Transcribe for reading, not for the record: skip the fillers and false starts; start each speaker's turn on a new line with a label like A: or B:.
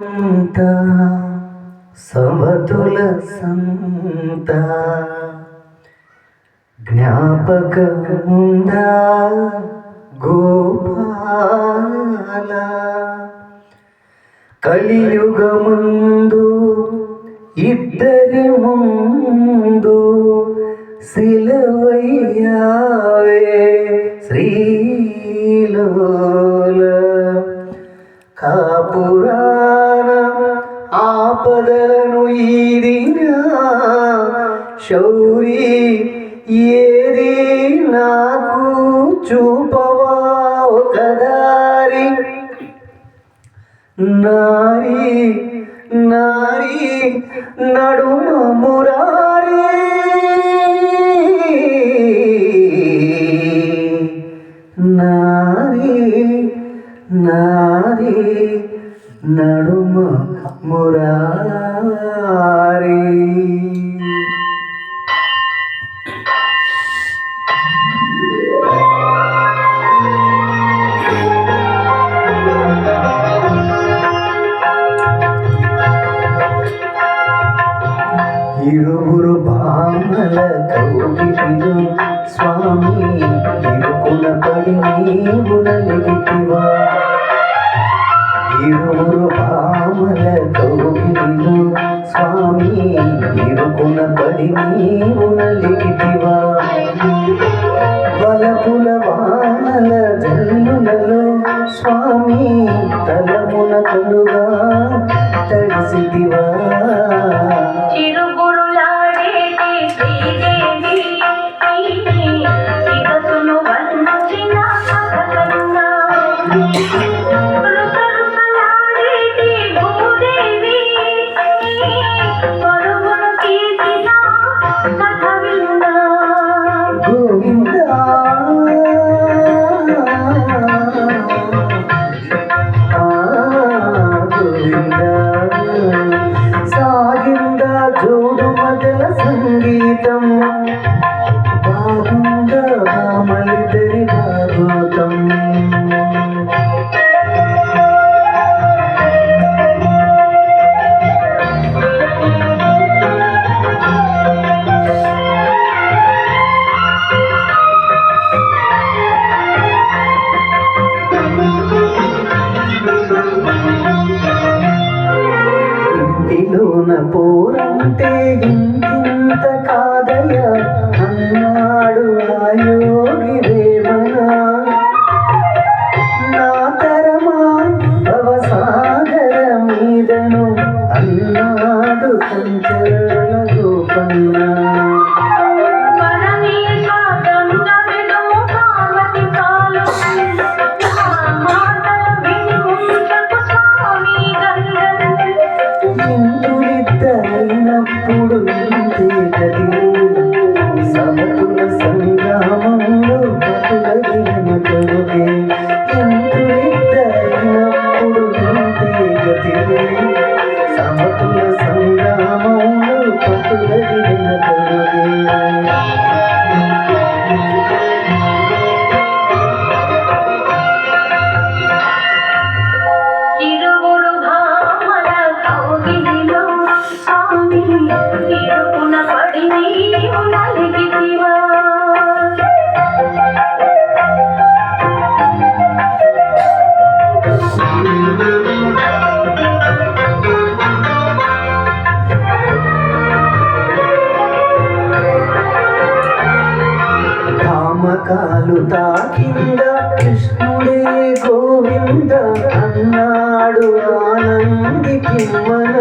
A: సంత సమతుల సంత జ్ఞాపకముందా గోపాల కలియుగమందు ఇద్దరి ముందు సిలువయ్యావే శ్రీలోల కాపురాన ఆపదలను ఈదినా శౌరి ఏది నాకు చూపవా ఒక దారి నారి నారి నడుమ మురారి నారి నారి నడుమ మురారి. ఇరువురు భామల కౌగిలిలో స్వామి ఇరుకున పడి నీవు నలిగితివా. ఇరువురు భామల కౌగిలిలో స్వామి ఇరుకున పడి నీవు నలిగితివా. వలపుల వానల జల్లులలో స్వామి తలమున కలుగా తడిసితివా. సాగింద జోడు మదల సంగీతం బాగుందా మలిదరి భాగవతం. ఇంటిలోన పోరంటే ఇంత కాదయ అన్నాడు ఆ యోగి వేమన. నా తరమా భవసాగర మీదను అన్నాడు కంచరల గోపన్న. ఇంతులిద్దరైనప్పుడు ఇంతే గదిలే సమతుల సంగ్రామంలో బతులగిన కరుగే. ఇంతులిద్దరైనప్పుడు ఇంతే గదిలే సమతుల సంగ్రామంలో బతులగిన కరుగే. కాలు తాకింద కృష్ణుడే గోవింద అన్నాడు ఆనంది కిమ్మన.